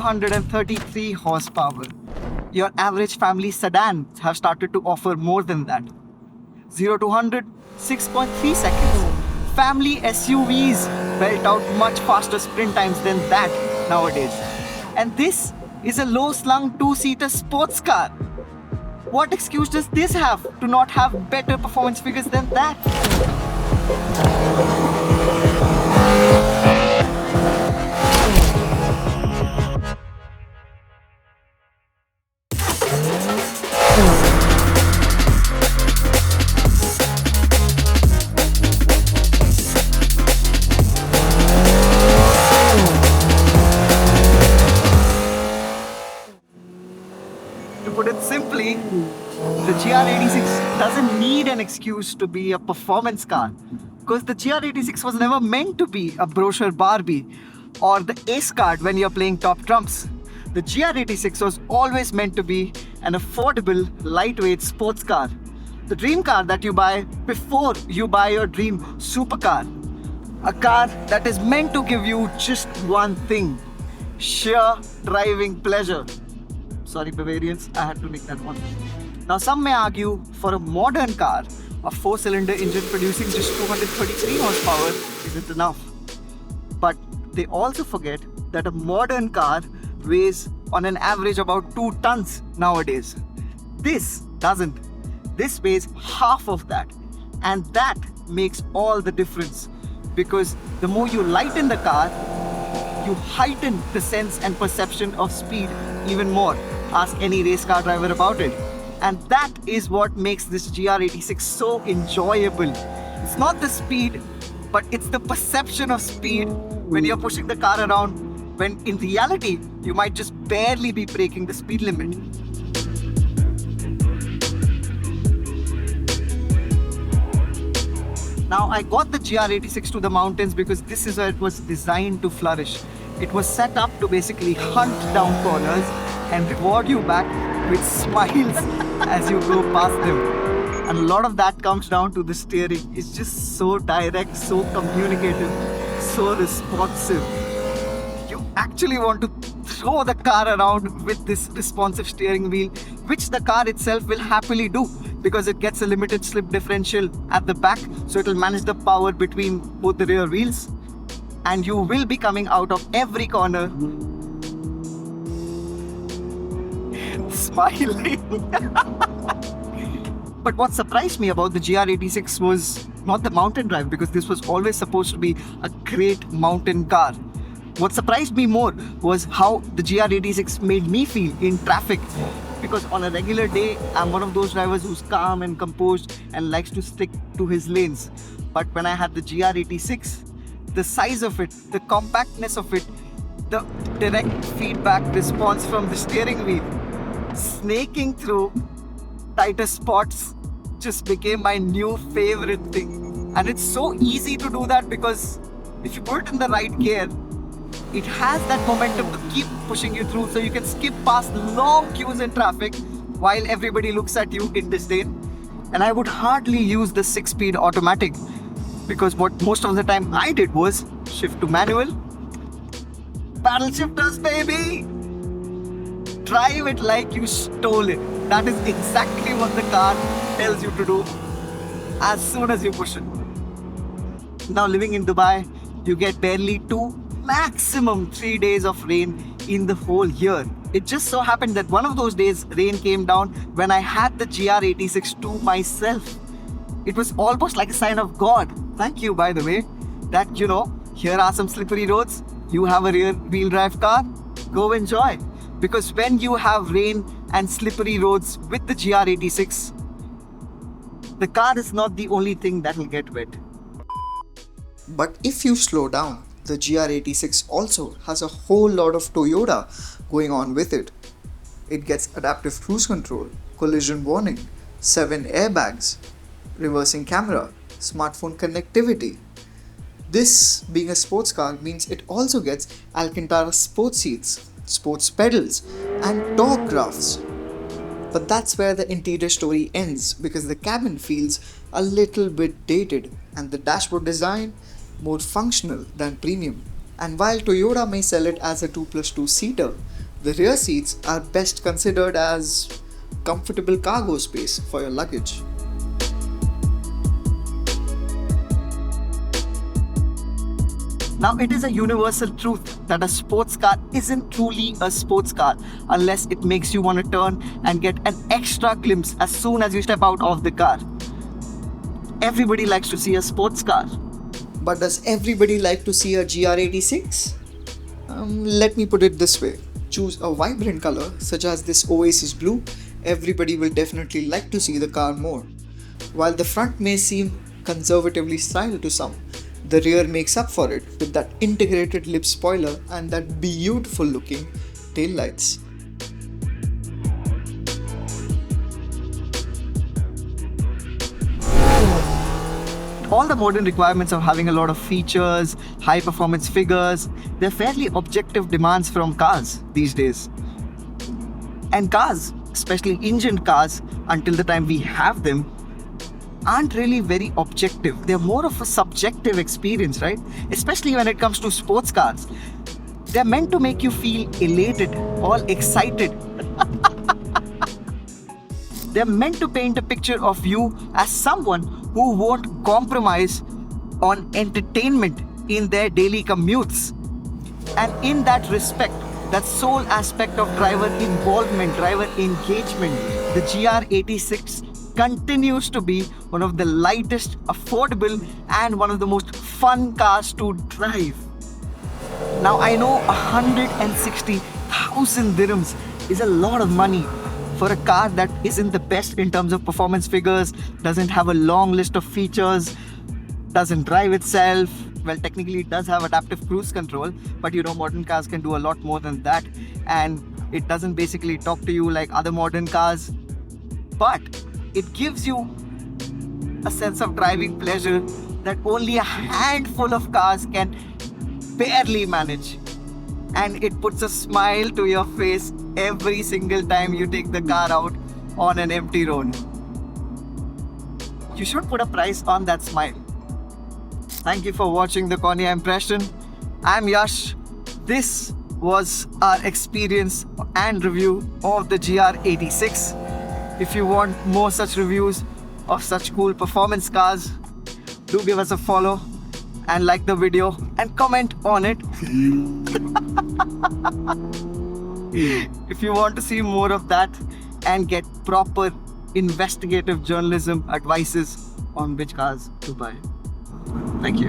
233 horsepower. Your average family sedans have started to offer more than that. 0 to 100, 6.3 seconds. Family SUVs belt out much faster sprint times than that nowadays. And this is a low-slung two-seater sports car. What excuse does this have to not have better performance figures than that? To put it simply, the GR86 doesn't need an excuse to be a performance car, because the GR86 was never meant to be a brochure Barbie or the ace card when you're playing top trumps. The GR86 was always meant to be an affordable, lightweight sports car. The dream car that you buy before you buy your dream supercar. A car that is meant to give you just one thing: sheer driving pleasure. Sorry, Bavarians, I had to make that one. Now, some may argue for a modern car, a 4-cylinder engine producing just 233 horsepower isn't enough. But they also forget that a modern car weighs on an average about 2 tons nowadays. This doesn't. This weighs half of that. And that makes all the difference. Because the more you lighten the car, you heighten the sense and perception of speed even more. Ask any race car driver about it. And that is what makes this GR86 so enjoyable. It's not the speed, but it's the perception of speed when you're pushing the car around, when in reality, you might just barely be breaking the speed limit. Now, I got the GR86 to the mountains because this is where it was designed to flourish. It was set up to basically hunt down corners and reward you back with smiles as you go past them. And a lot of that comes down to the steering. It's just so direct, so communicative, so responsive. You actually want to throw the car around with this responsive steering wheel, which the car itself will happily do because it gets a limited slip differential at the back, so it will manage the power between both the rear wheels. And you will be coming out of every corner smiling. But what surprised me about the GR86 was not the mountain drive, because this was always supposed to be a great mountain car. What surprised me more was how the GR86 made me feel in traffic, because on a regular day, I'm one of those drivers who's calm and composed and likes to stick to his lanes. But when I had the GR86, the size of it, the compactness of it, the direct feedback response from the steering wheel, snaking through tighter spots just became my new favorite thing. And it's so easy to do that because if you put it in the right gear, it has that momentum to keep pushing you through, so you can skip past long queues in traffic while everybody looks at you in disdain. And I would hardly use the 6-speed automatic, because what most of the time I did was shift to manual. Paddle shifters, baby! Drive it like you stole it. That is exactly what the car tells you to do as soon as you push it. Now, living in Dubai, you get barely 2, maximum 3 days of rain in the whole year. It just so happened that one of those days rain came down when I had the GR86 to myself. It was almost like a sign of God. Thank you, by the way, that, here are some slippery roads. You have a rear wheel drive car, go enjoy. Because when you have rain and slippery roads with the GR86, the car is not the only thing that will get wet. But if you slow down, the GR86 also has a whole lot of Toyota going on with it. It gets adaptive cruise control, collision warning, 7 airbags, reversing camera, smartphone connectivity. This, being a sports car, means it also gets Alcantara sports seats, sports pedals, and torque graphs. But that's where the interior story ends, because the cabin feels a little bit dated and the dashboard design more functional than premium. And while Toyota may sell it as a 2+2 seater, the rear seats are best considered as comfortable cargo space for your luggage. Now, it is a universal truth that a sports car isn't truly a sports car unless it makes you want to turn and get an extra glimpse as soon as you step out of the car. Everybody likes to see a sports car. But does everybody like to see a GR86? Let me put it this way. Choose a vibrant color such as this Oasis blue, everybody will definitely like to see the car more. While the front may seem conservatively styled to some, the rear makes up for it with that integrated lip spoiler and that beautiful looking taillights. All the modern requirements of having a lot of features, high performance figures, they're fairly objective demands from cars these days. And cars, especially engined cars, until the time we have them, aren't really very objective. They're more of a subjective experience, right? Especially when it comes to sports cars. They're meant to make you feel elated, all excited. They're meant to paint a picture of you as someone who won't compromise on entertainment in their daily commutes. And in that respect, that sole aspect of driver involvement, driver engagement, the GR86 continues to be one of the lightest, affordable, and one of the most fun cars to drive. Now, I know 160,000 dirhams is a lot of money for a car that isn't the best in terms of performance figures, doesn't have a long list of features, doesn't drive itself. Well, technically it does have adaptive cruise control, but modern cars can do a lot more than that, and it doesn't basically talk to you like other modern cars, but it gives you a sense of driving pleasure that only a handful of cars can barely manage. And it puts a smile to your face every single time you take the car out on an empty road. You should put a price on that smile. Thank you for watching the Cornea impression. I'm Yash. This was our experience and review of the GR86. If you want more such reviews of such cool performance cars, do give us a follow and like the video and comment on it. If you want to see more of that and get proper investigative journalism advices on which cars to buy. Thank you.